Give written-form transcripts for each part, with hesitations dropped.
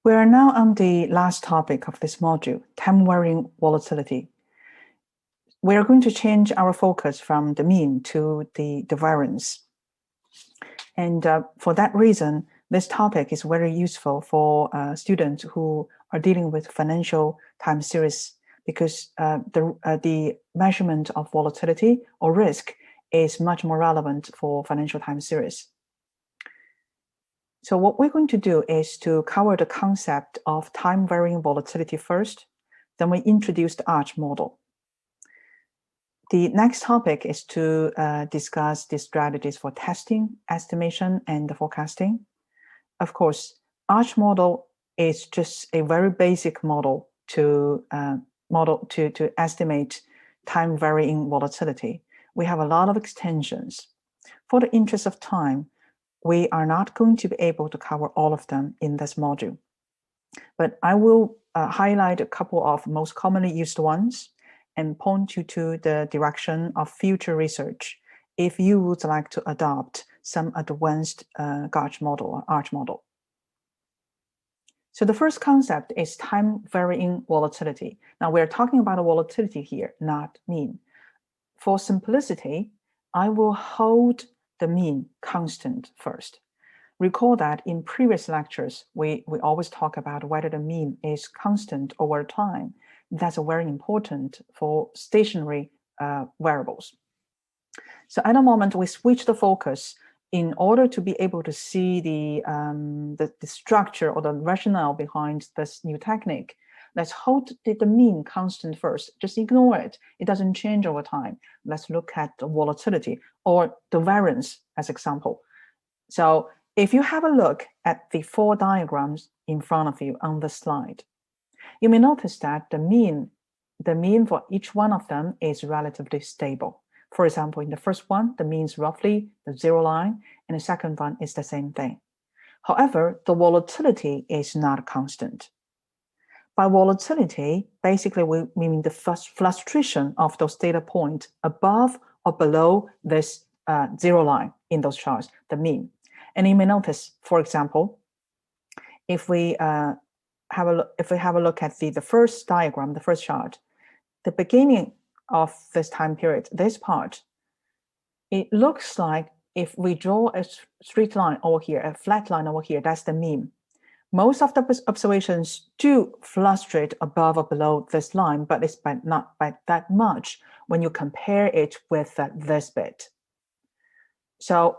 We are now on the last topic of this module, time-varying volatility. We are going to change our focus from the mean to the variance. And for that reason, this topic is very useful for students who are dealing with financial time series because the measurement of volatility or risk is much more relevant for financial time series. So what we're going to do is to cover the concept of time-varying volatility first, then we introduce the ARCH model. The next topic is to discuss the strategies for testing, estimation, and forecasting. Of course, ARCH model is just a very basic model to estimate time-varying volatility. We have a lot of extensions. For the interest of time, we are not going to be able to cover all of them in this module. But I will highlight a couple of most commonly used ones and point you to the direction of future research if you would like to adopt some advanced Gauge model or ARCH model. So the first concept is time-varying volatility. Now we're talking about a volatility here, not mean. For simplicity, I will hold the mean constant first. Recall that in previous lectures, we always talk about whether the mean is constant over time. That's very important for stationary variables. So at the moment, we switch the focus in order to be able to see the structure or the rationale behind this new technique. Let's hold the mean constant first. Just ignore it. It doesn't change over time. Let's look at the volatility or the variance as example. So if you have a look at the 4 diagrams in front of you on the slide, you may notice that the mean for each one of them is relatively stable. For example, in the first one, the mean is roughly the 0 line, and the second one is the same thing. However, the volatility is not constant. By volatility, basically we mean the fluctuation of those data points above or below this 0 line in those charts, the mean. And you may notice, for example, if we have a look at the first diagram, the first chart, the beginning of this time period, this part, it looks like if we draw a straight line over here, a flat line over here, that's the mean. Most of the observations do fluctuate above or below this line, but it's not by that much when you compare it with this bit. So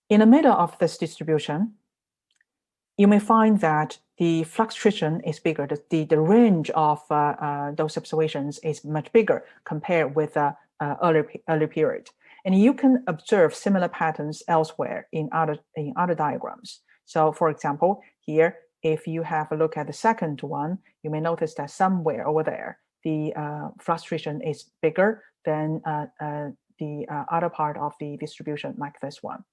in the middle of this distribution, you may find that the fluctuation is bigger. The range of those observations is much bigger compared with the earlier period. And you can observe similar patterns elsewhere in other diagrams. So for example, here, if you have a look at the second one, you may notice that somewhere over there, the fluctuation is bigger than the other part of the distribution like this one.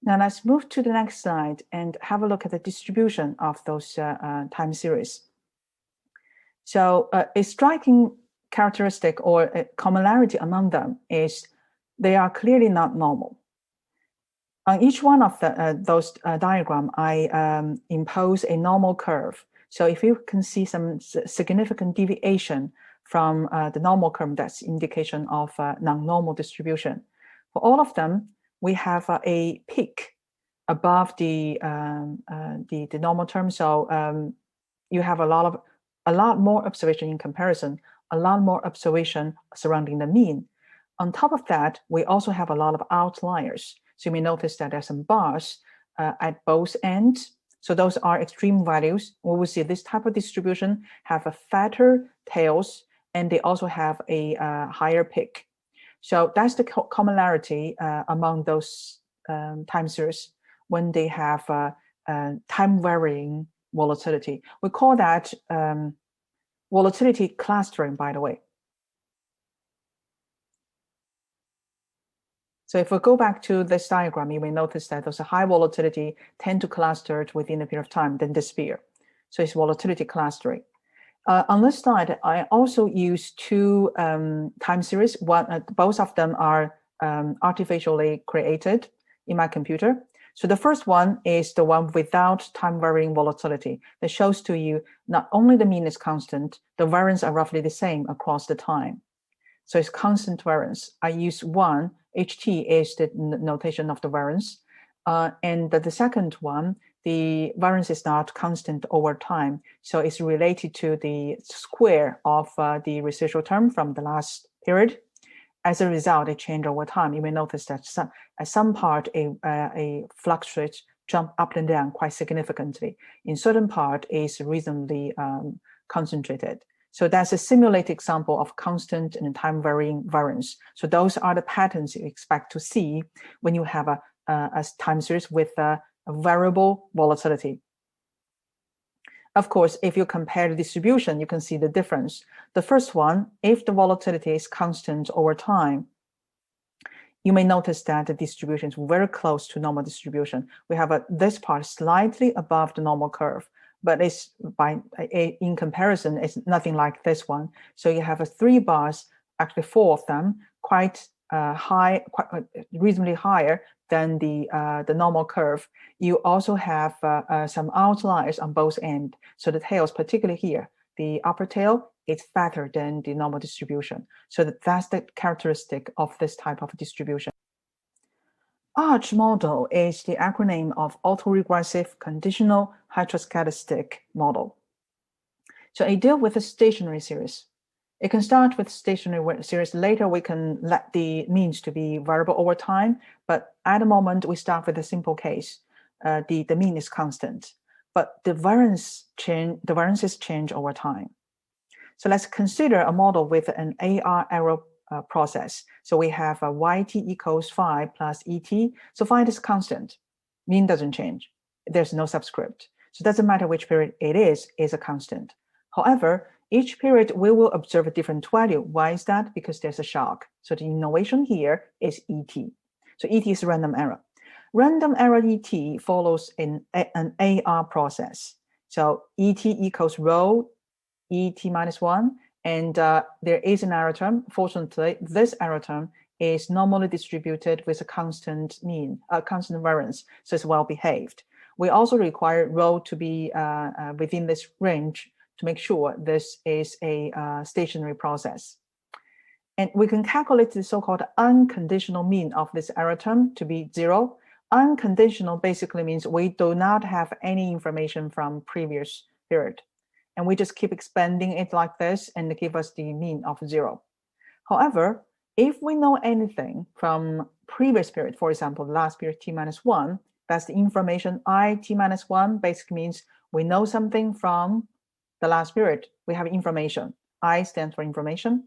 Now let's move to the next slide and have a look at the distribution of those time series. So a striking characteristic or a commonality among them is they are clearly not normal. On each one of those diagram, I impose a normal curve. So if you can see some significant deviation from the normal curve, that's indication of non-normal distribution. For all of them, we have a peak above the normal term. So you have a lot more observation in comparison, a lot more observation surrounding the mean. On top of that, we also have a lot of outliers. So you may notice that there's some bars at both ends. So those are extreme values. We will see this type of distribution have a fatter tails, and they also have a higher peak. So that's the commonality among those time series when they have time-varying volatility. We call that volatility clustering, by the way. So if we go back to this diagram, you may notice that those high volatility tend to cluster within a period of time, then disappear. So it's volatility clustering. On this slide, I also use 2 time series. Both of them are artificially created in my computer. So the first one is the one without time varying volatility that shows to you not only the mean is constant, the variance are roughly the same across the time. So it's constant variance. I use 1, HT is the notation of the variance. And the second one, the variance is not constant over time. So it's related to the square of the residual term from the last period. As a result, it changes over time. You may notice that at some part, a fluctuates, jump up and down quite significantly. In certain part, is reasonably concentrated. So that's a simulated example of constant and time varying variance. So those are the patterns you expect to see when you have a time series with a variable volatility. Of course, if you compare the distribution, you can see the difference. The first one, if the volatility is constant over time, you may notice that the distribution is very close to normal distribution. We have this part slightly above the normal curve, but it's in comparison, it's nothing like this one. So you have 3 bars, actually 4 of them, quite high, quite reasonably higher than the normal curve. You also have some outliers on both ends. So the tails, particularly here, the upper tail is fatter than the normal distribution. So that's the characteristic of this type of distribution. ARCH model is the acronym of autoregressive conditional heteroscedastic model. So it deals with a stationary series. It can start with stationary series. Later, we can let the means to be variable over time. But at the moment, we start with a simple case. The mean is constant, but the variances change over time. So let's consider a model with an AR arrow process. So we have a YT equals phi plus ET. So phi is constant. Mean doesn't change. There's no subscript. So it doesn't matter which period it is a constant. However, each period we will observe a different value. Why is that? Because there's a shock. So the innovation here is ET. So ET is random error. Random error ET follows an AR process. So ET equals rho ET minus 1, and there is an error term. Fortunately, this error term is normally distributed with a constant mean, constant variance, so it's well behaved. We also require rho to be within this range to make sure this is a stationary process. And we can calculate the so-called unconditional mean of this error term to be 0. Unconditional basically means we do not have any information from previous period. And we just keep expanding it like this and give us the mean of 0. However, if we know anything from previous period, for example, last period t minus 1, that's the information I t minus 1 basically means we know something from the last period. We have information. I stands for information.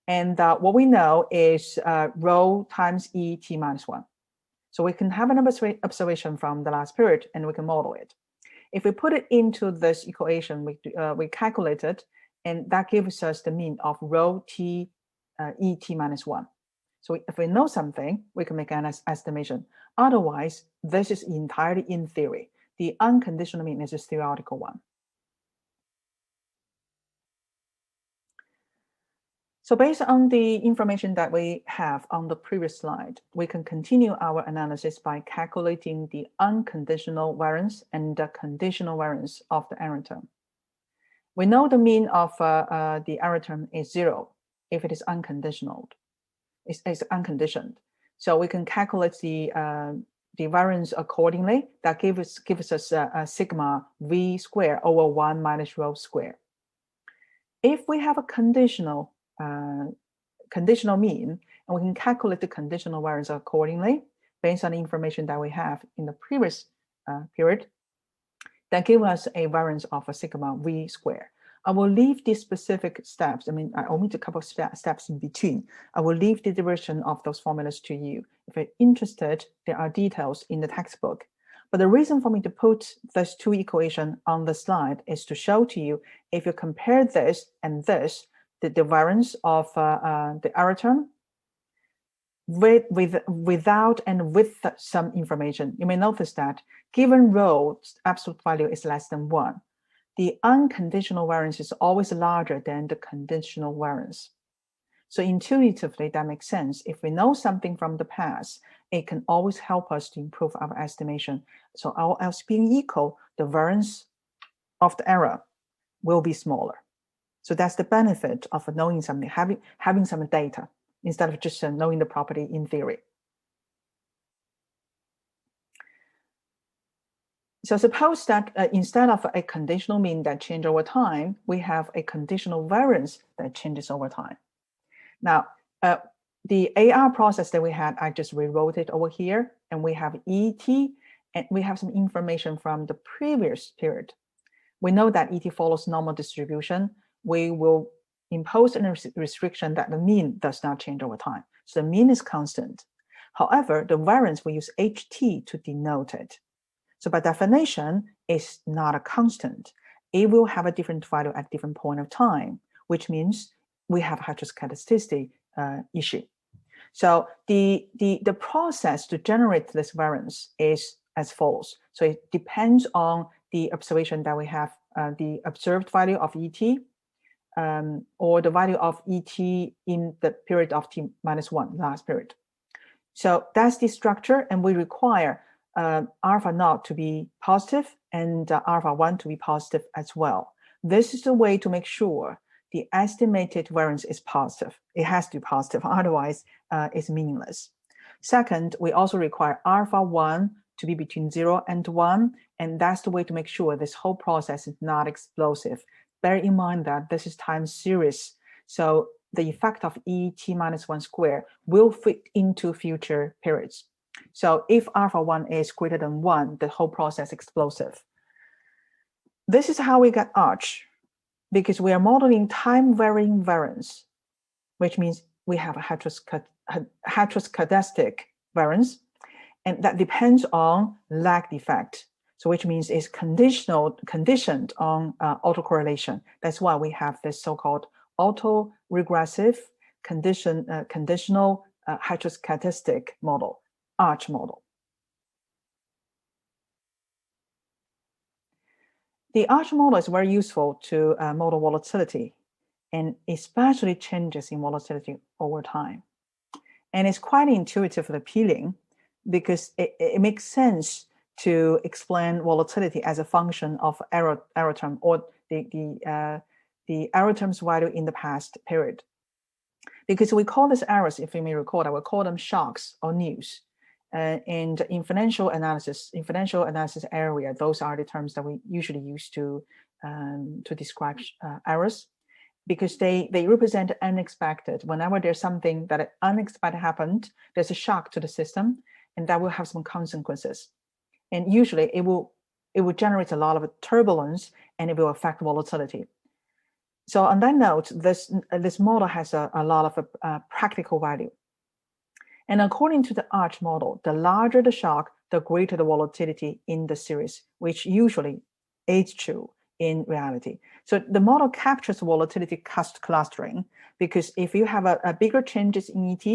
And what we know is rho times E t minus 1. So we can have an observation from the last period and we can model it. If we put it into this equation, we calculate it, and that gives us the mean of rho t E t minus 1. So if we know something, we can make an estimation. Otherwise, this is entirely in theory. The unconditional mean is a theoretical one. So based on the information that we have on the previous slide, we can continue our analysis by calculating the unconditional variance and the conditional variance of the error term. We know the mean of the error term is 0 if it is unconditional. It's unconditioned. So we can calculate the variance accordingly. That gives us a sigma v squared over 1 minus rho squared. If we have a conditional mean, and we can calculate the conditional variance accordingly based on the information that we have in the previous period, that gives us a variance of a sigma v squared. I will leave these specific steps. I omit a couple of steps in between. I will leave the derivation of those formulas to you. If you're interested, there are details in the textbook. But the reason for me to put those two equations on the slide is to show to you, if you compare this and this, the variance of the error term without and with some information, you may notice that given rho's absolute value is less than 1, the unconditional variance is always larger than the conditional variance. So intuitively, that makes sense. If we know something from the past, it can always help us to improve our estimation. So all else being equal, the variance of the error will be smaller. So that's the benefit of knowing something, having some data instead of just knowing the property in theory. So suppose that instead of a conditional mean that changes over time, we have a conditional variance that changes over time. Now, the AR process that we had, I just rewrote it over here, and we have ET, and we have some information from the previous period. We know that ET follows normal distribution. We will impose a restriction that the mean does not change over time. So the mean is constant. However, the variance, we use HT to denote it. So by definition, it's not a constant. It will have a different value at different point of time, which means we have a heteroscedasticity issue. So the process to generate this variance is as follows. So it depends on the observation that we have, the observed value of ET, or the value of ET in the period of t minus 1, last period. So that's the structure, and we require alpha naught to be positive and alpha 1 to be positive as well. This is the way to make sure the estimated variance is positive. It has to be positive, otherwise it's meaningless. Second, we also require alpha 1 to be between 0 and 1, and that's the way to make sure this whole process is not explosive. Bear in mind that this is time series, so the effect of ET minus 1 squared will fit into future periods. So if alpha 1 is greater than 1, the whole process is explosive. This is how we get arch, because we are modeling time-varying variance, which means we have a heteroscedastic variance, and that depends on lag effect. So which means it's conditioned on autocorrelation. That's why we have this so-called autoregressive conditional heteroscedastic model, arch model. The arch model is very useful to model volatility, and especially changes in volatility over time. And it's quite intuitively appealing because it makes sense to explain volatility as a function of error term, or the error term's value in the past period. Because we call these errors, if you may recall, I will call them shocks or news. And in financial analysis area, those are the terms that we usually use to describe errors, because they represent unexpected. Whenever there's something that unexpected happened, there's a shock to the system, and that will have some consequences. And usually it will generate a lot of turbulence, and it will affect volatility. So on that note, this model has a lot of practical value. And according to the arch model, the larger the shock, the greater the volatility in the series, which usually is true in reality. So the model captures volatility cost clustering, because if you have a bigger changes in ET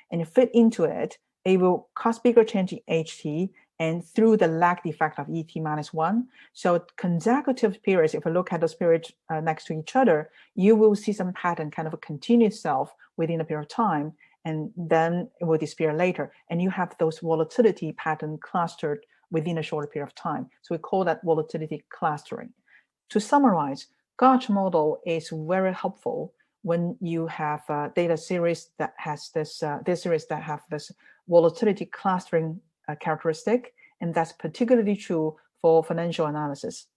and you fit into it, it will cause bigger change in HT, and through the lag effect of ET minus 1. So consecutive periods, if you look at those periods next to each other, you will see some pattern, kind of a continuous itself within a period of time, and then it will disappear later. And you have those volatility pattern clustered within a shorter period of time. So we call that volatility clustering. To summarize, Gauge model is very helpful when you have a data series that has this volatility clustering characteristic, and that's particularly true for financial analysis.